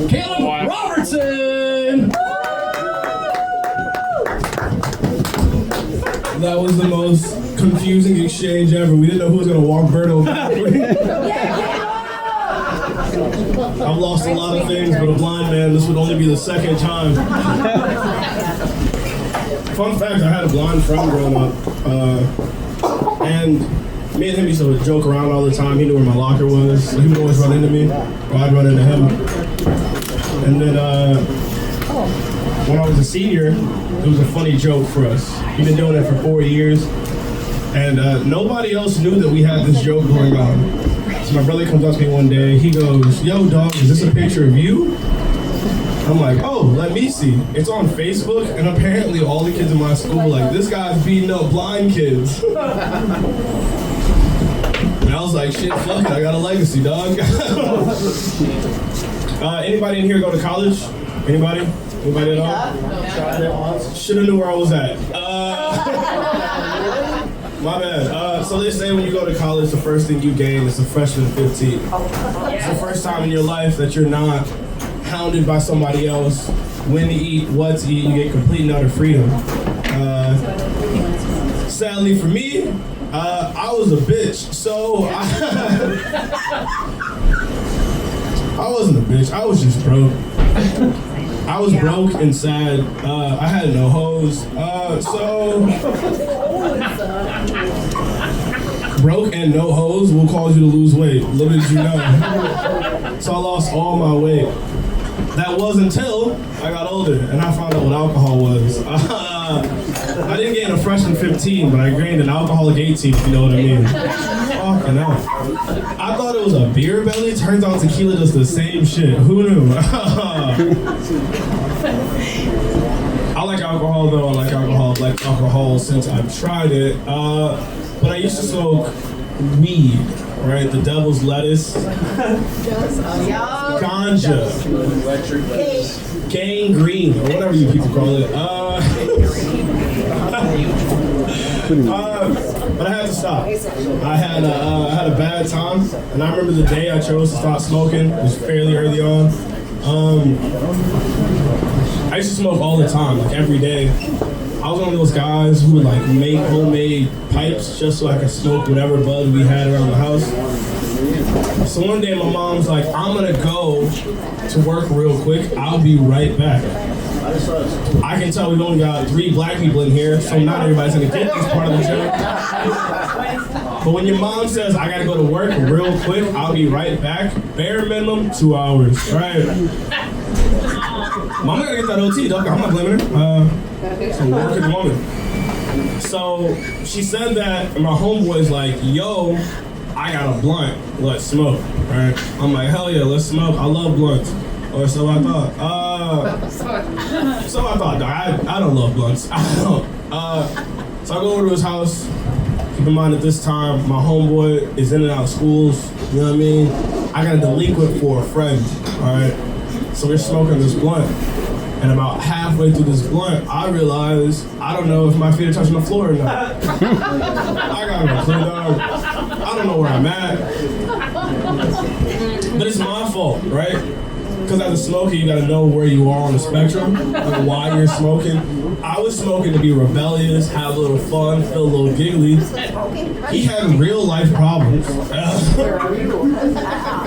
Kaleb Robertson! That was the most confusing exchange ever. We didn't know who was going to walk Berto backward. I've lost a lot of things, but a blind man, this would only be the second time. Fun fact, I had a blind friend growing up, and me and him used to joke around all the time. He knew where my locker was, so he would always run into me, or I'd run into him. And then when I was a senior, it was a funny joke for us. We've been doing it for 4 years, and nobody else knew that we had this joke going on. So my brother comes up to me one day, he goes, "Yo dog, is this a picture of you?" I'm like, "Oh, let me see." It's on Facebook, and apparently all the kids in my school were like, "This guy's beating up blind kids." And I was like, "Shit, fuck it, I got a legacy, dog." Anybody in here go to college? Anybody? Anybody at all? Shoulda knew where I was at. My bad. So they say when you go to college, the first thing you gain is a freshman 15. It's the first time in your life that you're not hounded by somebody else. When to eat, what to eat, you get complete and utter freedom. Sadly for me, I was a bitch, so I wasn't a bitch, I was just broke. I was broke and sad. I had no hoes. Broke and no hoes will cause you to lose weight. Little did you know. So I lost all my weight. That was until I got older and I found out what alcohol was. I didn't gain a freshman 15, but I gained an alcoholic 18, if you know what I mean. Fucking hell. I thought it was a beer belly. Turns out tequila does the same shit. Who knew? I like alcohol though. I like alcohol. I've liked alcohol since I've tried it. But I used to smoke weed, right? The devil's lettuce, ganja, gangrene, or whatever you people call it. But I had to stop. I had a bad time, and I remember the day I chose to stop smoking. It was fairly early on. I used to smoke all the time, like every day. I was one of those guys who would like make homemade pipes just so I could smoke whatever bud we had around the house. So one day my mom's like, "I'm gonna go to work real quick. I'll be right back." I can tell we've only got 3 black people in here, so not everybody's gonna get this part of the joke. But when your mom says, "I gotta go to work real quick, I'll be right back," bare minimum 2 hours, right? Mama gotta get that OT, dog. I'm not blaming her. It's a working woman. So she said that, and my homeboy's like, "Yo, I got a blunt. Let's smoke." Right? I'm like, "Hell yeah, let's smoke. I love blunts." Or so I thought. Dog. I don't love blunts. I don't. So I go over to his house. Keep in mind at this time, my homeboy is in and out of schools. You know what I mean? I got a delinquent for a friend. All right. So we're smoking this blunt. And about halfway through this blunt, I realized I don't know if my feet are touching the floor or not. I got no clue, dog. I don't know where I'm at. But it's my fault, right? Because as a smoker, you gotta know where you are on the spectrum and why you're smoking. I was smoking to be rebellious, have a little fun, feel a little giggly. He had real life problems.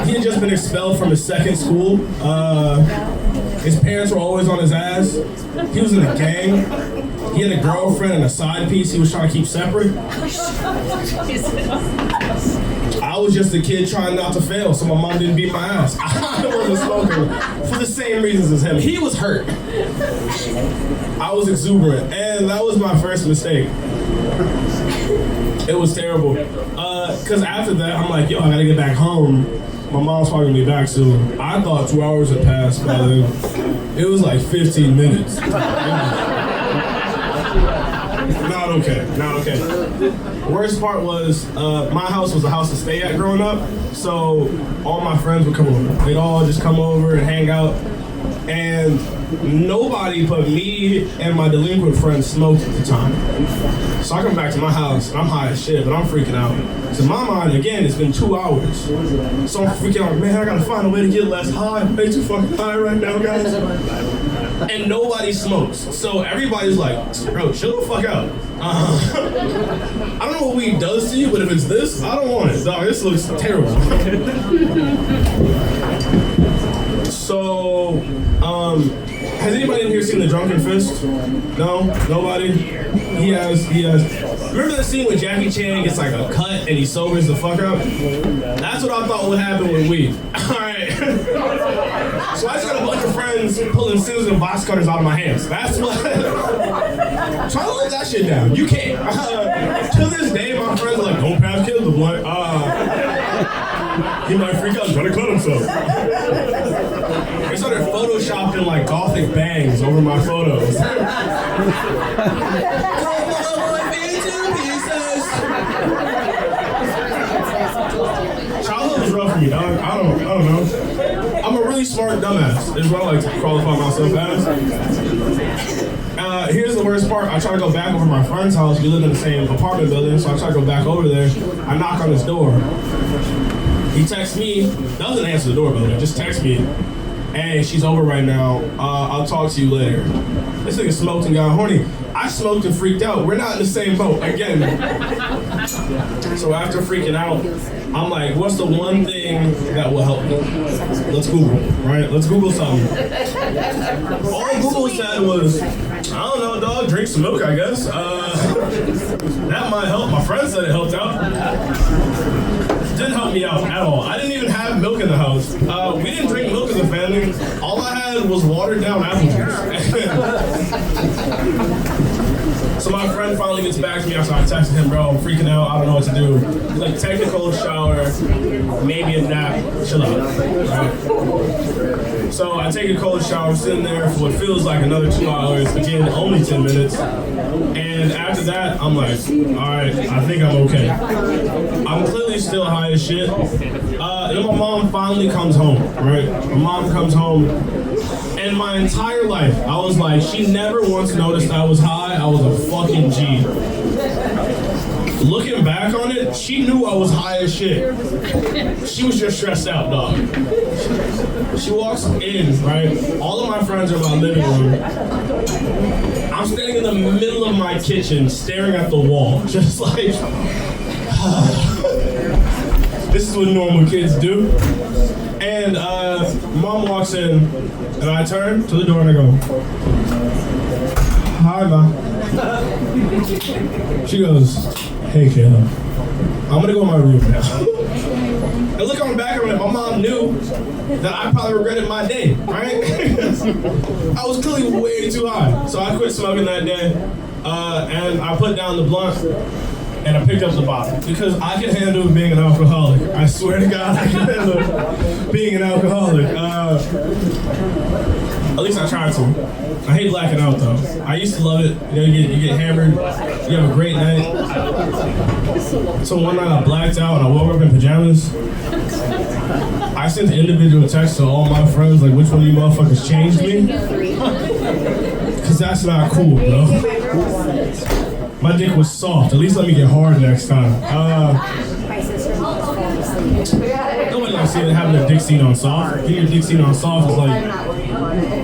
He had just been expelled from his second school. His parents were always on his ass. He was in a gang. He had a girlfriend and a side piece he was trying to keep separate. I was just a kid trying not to fail, so my mom didn't beat my ass. I wasn't smoking for the same reasons as him. He was hurt. I was exuberant, and that was my first mistake. It was terrible. Because after that, I'm like, yo, I gotta get back home. My mom's probably gonna be back soon. I thought 2 hours had passed by then. It was like 15 minutes. Not okay. Worst part was, my house was a house to stay at growing up, so all my friends would come over. They'd all just come over and hang out. And nobody but me and my delinquent friend smoked at the time. So I come back to my house and I'm high as shit, but I'm freaking out. So in my mind, again, it's been 2 hours. So I'm freaking out, man, I gotta find a way to get less high. I'm way too fucking high right now, guys. And nobody smokes. So everybody's like, bro, chill the fuck out. I don't know what weed does to you, but if it's this, I don't want it. Dog, this looks terrible. So, has anybody in here seen The Drunken Fist? No? Nobody? He has. Remember the scene where Jackie Chan gets like a cut and he sobers the fuck up? That's what I thought would happen with weed. Alright. So I just got a bunch of friends pulling scissors and box cutters out of my hands. That's what... Try to let that shit down. You can't. To this day, my friends are like, don't pass kids the blunt. He might freak out and try to cut himself. They started photoshopping like gothic bangs over my photos. Childhood was rough for me, dog. I don't know. I'm a really smart dumbass, is what I like to qualify myself as. Here's the worst part. I try to go back over my friend's house. We live in the same apartment building, so I try to go back over there. I knock on his door. He texts me, doesn't answer the doorbell, just texts me, hey, she's over right now, I'll talk to you later. This nigga smoked and got horny. I smoked and freaked out. We're not in the same boat, again. So after freaking out, I'm like, what's the one thing that will help me? Let's Google, right? Let's Google something. All Google said was, I don't know, dog, drink some milk, I guess. That might help. My friend said it helped out. Didn't help me out at all. I didn't even have milk in the house. We didn't drink milk as a family. All I had was watered down apple juice. So my friend finally gets back to me after I texted him, bro, I'm freaking out, I don't know what to do. He's like, take a cold shower, maybe a nap, chill out. Right? So I take a cold shower, sitting there for what feels like another 2 hours, again, only 10 minutes. And after that, I'm like, all right, I think I'm okay. I'm clearly still high as shit. Then my mom finally comes home, right? My mom comes home. And my entire life, I was like, she never once noticed I was high. I was a fucking G. Looking back on it, she knew I was high as shit. She was just stressed out, dog. She walks in, right? All of my friends are in my living room. I'm standing in the middle of my kitchen, staring at the wall, just like, this is what normal kids do. And mom walks in, and I turn to the door and I go, hi, Ma. She goes, hey, Kaleb, I'm gonna go in my room now. And look on the back of it, my mom knew that I probably regretted my day, right? I was clearly way too high. So I quit smoking that day, and I put down the blunt, and I picked up the bottle because I can handle being an alcoholic. I swear to God, I can handle being an alcoholic. At least I tried to. I hate blacking out though. I used to love it. You know, you get hammered, you have a great night. So one night I blacked out and I woke up in pajamas. I sent individual texts to all my friends like, which one of you motherfuckers changed me? Cause that's not cool, bro. My dick was soft. At least let me get hard next time. Nobody likes having their dick seen on soft. Getting your dick seen on soft is like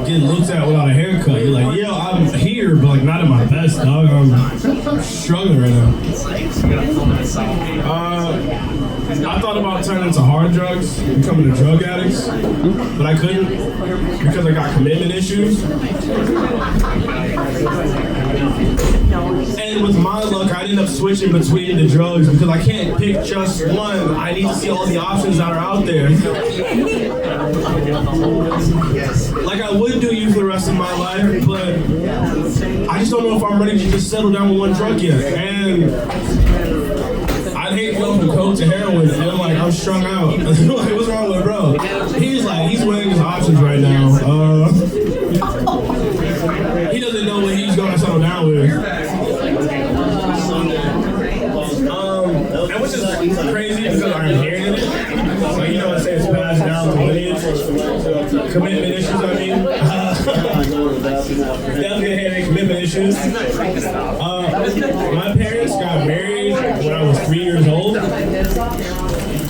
getting looked at without a haircut. You're like, yo, I'm here, but like not at my best, dog. I'm struggling right now. I thought about turning to hard drugs, becoming a drug addict, but I couldn't because I got commitment issues. And with my luck, I ended up switching between the drugs because I can't pick just one. I need to see all the options that are out there. Like I would do you for the rest of my life, but I just don't know if I'm ready to just settle down with one drug yet. And I'd hate going from coke to heroin, and I'm like, I'm strung out. Like, what's wrong with bro? He's like, he's weighing his options right now. He doesn't know what he's gonna settle down with. And which is crazy because I inherited it. Like, you know what I'm saying, it's passed down to lineage. Commitment issues I mean. Definitely had commitment issues. My parents got married when I was 3 years old.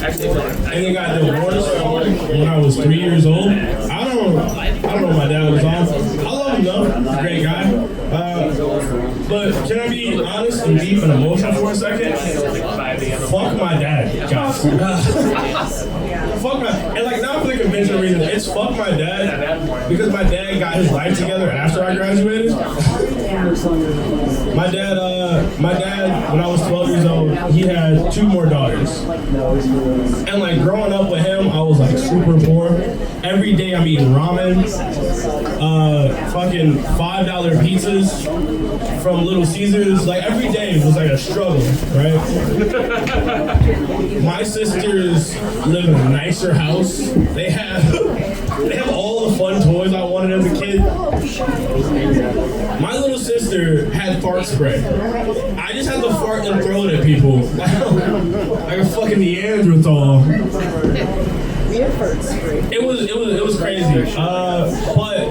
And they got divorced when I was 3 years old. I don't know what my dad was on. I love him though. He's a great guy. But can I be honest and deep and emotional for a second? Fuck my dad, guys. Fuck my, and like not for the conventional reason. It's fuck my dad because my dad got his life together after I graduated. My dad, when I was 12 years old, he had 2 more daughters. And like growing up with him, I was like super poor. Every day I'm eating ramen, fucking $5 pizzas from Little Caesars. Like every day was like a struggle, right? My sisters live in a nicer house. They have all the fun toys I wanted as a kid. My little sister had fart spray. I just had to fart and throw it at people. Like a fucking Neanderthal. It was crazy. But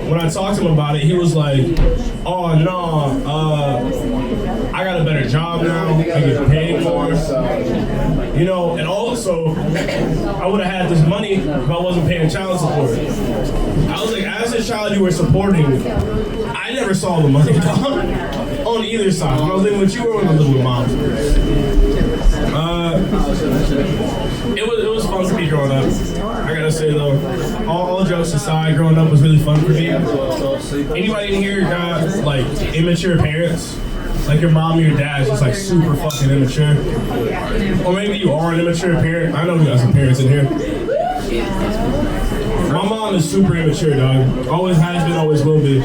when I talked to him about it, he was like, "Oh no, I got a better job now. I get paid more." You know, and also I would have had this money if I wasn't paying child support. I was like, as a child you were supporting, I never saw the money on either side. When I was living with you or when I was living with mom. It was fun for me growing up. I gotta say though, all jokes aside, growing up was really fun for me. Anybody in here got like immature parents? Like your mom or your dad's just like super fucking immature? Or maybe you are an immature parent. I know we got some parents in here. My mom is super immature, dog. Always has been, always will be.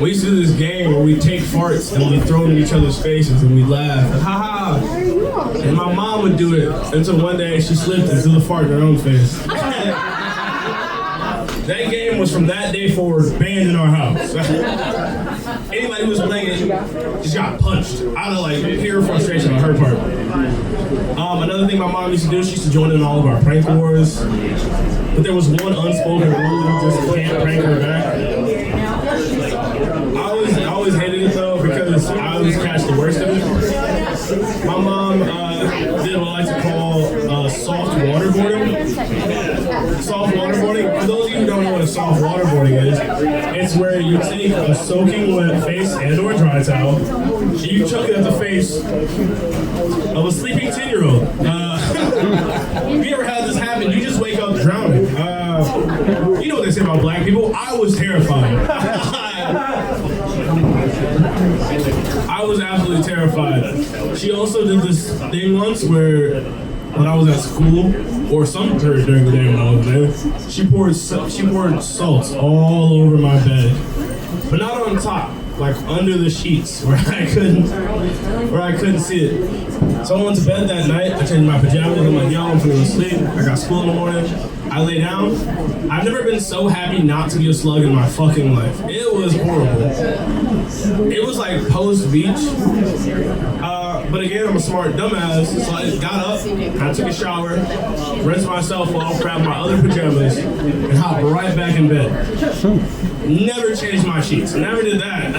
We used to do this game where we take farts and we throw them in each other's faces and we laugh. Ha ha! And my mom would do it until one day she slipped and threw the fart in her own face. That game was from that day forward banned in our house. Anybody who was playing it just got punched out of like pure frustration on her part. Another thing my mom used to do, she used to join in all of our prank wars. But there was one unspoken rule, you just can't prank her back. I always hated it though because I always catch the worst of it. My mom did what I like to call soft waterboarding. Soft waterboarding, for those of you who don't know what a soft waterboarding is, it's where you take a soaking wet face and or dry towel, you chuck it at the face of a sleeping 10-year-old. If you ever had this happen, you just wake up drowning. You know what they say about black people? I was terrified. I was absolutely terrified. She also did this thing once where when I was at school, or some period during the day when I was there, she poured salt all over my bed, but not on top, like under the sheets where I couldn't see it. So I went to bed that night. I changed my pajamas. I'm like, yo, I'm gonna go to sleep. I got school in the morning. I lay down. I've never been so happy not to be a slug in my fucking life. It was horrible. It was like post-beach. But again, I'm a smart dumbass, so I just got up, I took a shower, rinsed myself off, grabbed my other pajamas, and hopped right back in bed. Never changed my sheets. Never did that.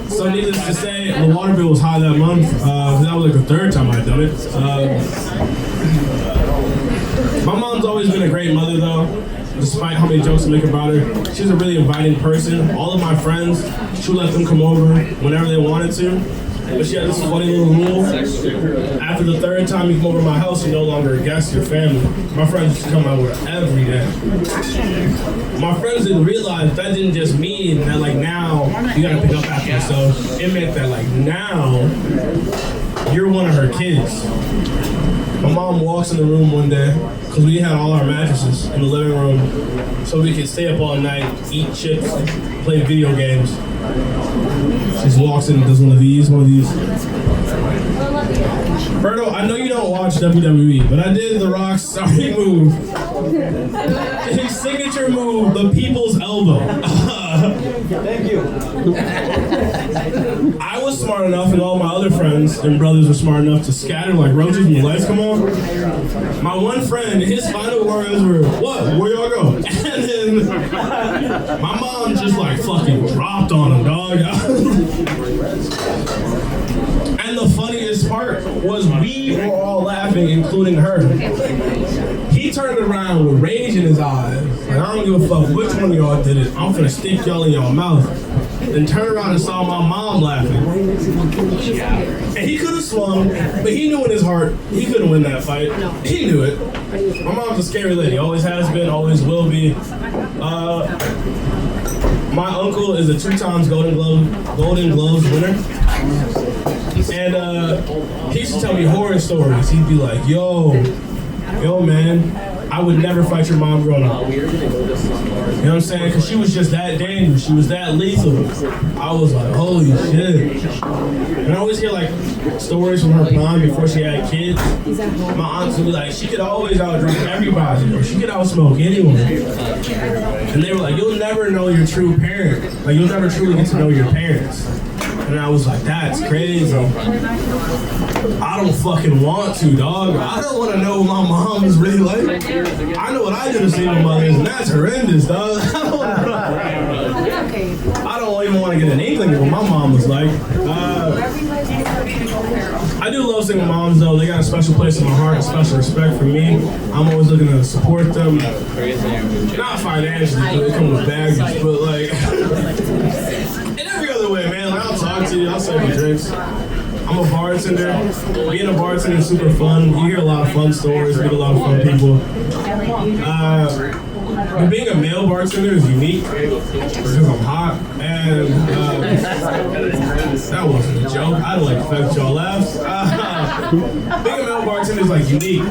So needless to say, the water bill was high that month. That was like the 3rd time I'd done it. My mom's always been a great mother though, despite how many jokes I make about her. She's a really inviting person. All of my friends, she would let them come over whenever they wanted to. But she had this funny little rule. After the 3rd time you come over to my house, you're no longer a guest, you're family. My friends used to come over every day. My friends didn't realize that didn't just mean that like now you gotta pick up after yourself. It meant that like now you're one of her kids. My mom walks in the room one day, because we had all our mattresses in the living room, so we could stay up all night, eat chips, play video games. She just walks in and does one of these. Berto, I know you don't watch WWE, but I did The Rock's sorry move. His signature move, the people's elbow. Thank you. I was smart enough and all my other friends friends and brothers were smart enough to scatter like roaches when the lights come on. My one friend, his final words were, "What? Where y'all go?" And then my mom just like fucking dropped on him, dog. And the funniest part was we were all laughing, including her. He turned around with rage in his eyes. Like, I don't give a fuck which one of y'all did it. I'm finna stick y'all in y'all mouth. Then turned around and saw my mom laughing. And he could have swung, but he knew in his heart he couldn't win that fight. He knew it. My mom's a scary lady. Always has been, always will be. My uncle is a 2 times Golden Gloves winner. And he used to tell me horror stories. He'd be like, yo man, I would never fight your mom growing up. You know what I'm saying? Because she was just that dangerous. She was that lethal. I was like, holy shit. And I always hear like stories from her mom before she had kids. My aunts would be like, she could always outdrink everybody, or she could outsmoke anyone. And they were like, you'll never know your true parent. Like, you'll never truly get to know your parents. And I was like, that's crazy. I don't fucking want to, dog. I don't want to know what my mom is really like. I know what I do to single mothers, and that's horrendous, dog. I don't even want to get an inkling of what my mom was like. I do love single moms, though. They got a special place in my heart, a special respect for me. I'm always looking to support them. Not financially, but it comes with baggage, but like, in every other way, man. Like, I'll talk to you, I'll serve you drinks. I'm a bartender. Being a bartender is super fun. You hear a lot of fun stories, meet a lot of fun people. But being a male bartender is unique because I'm hot, and that wasn't a joke. I don't like the fact that y'all laughed. Being a male bartender is like unique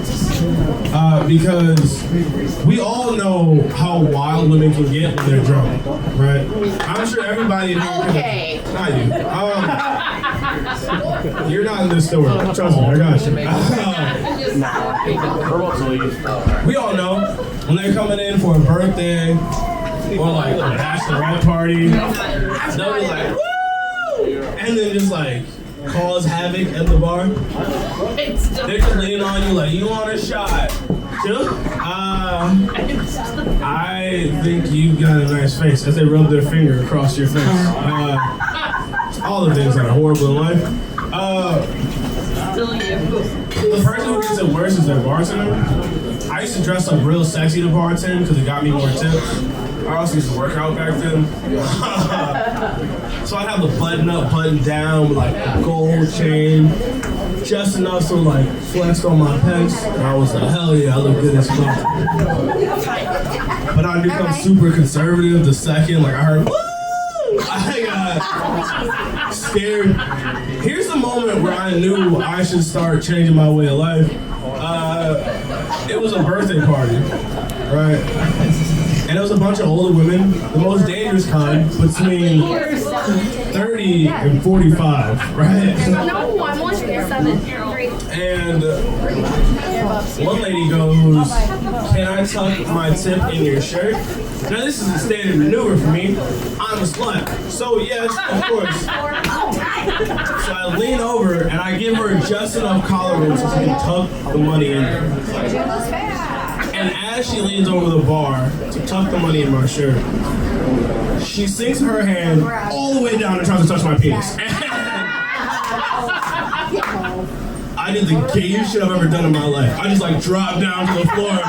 because we all know how wild women can get when they're drunk, right? I'm sure everybody in here can, not you. You're not in this story. Trust me, I got you. We all know when they're coming in for a birthday or like a bachelorette party, they'll be like, woo! And then just like cause havoc at the bar. They're just leaning on you like, you want a shot? I think you got a nice face, as they rub their finger across your face. All the things that are horrible in life. The person who gets it worse is their bartender. I used to dress up real sexy to bartend because it got me more tips. I also used to work out back then. So I'd have the button up, button down with like a gold chain, just enough so like flexed on my pecs. And I was like, hell yeah, I look good as fuck. But I'd become super conservative the second like I heard, woo! I got scared. Here's the moment where I knew I should start changing my way of life. It was a birthday party, right? And it was a bunch of older women, the most dangerous kind, between 30 and 45, right? No, I'm watching your 7. And one lady goes, can I tuck my tip in your shirt? Now this is a standard maneuver for me. I'm a slut. So yes, of course. So I lean over and I give her just enough collar room so she can tuck the money in there. And as she leans over the bar to tuck the money in my shirt, she sinks her hand all the way down and tries to touch my penis. I did the gayest shit I've ever done in my life. I just like dropped down to the floor.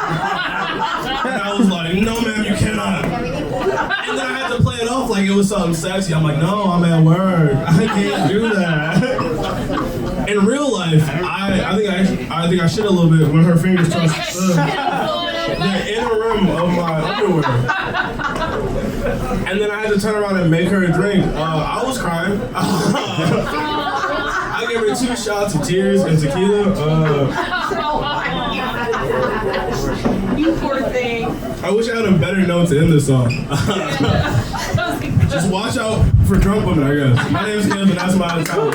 And I was like, no ma'am, you cannot. And then I had to play it off like it was something sexy. I'm like, no, I'm at work. I can't do that. In real life, I think I shit a little bit when her fingers touched the inner rim of my underwear. And then I had to turn around and make her a drink. I was crying. I gave her 2 shots of tears and tequila. You poor thing. I wish I had a better note to end this song. Just watch out for drunk women, I guess. My name is Kaleb, and that's my time.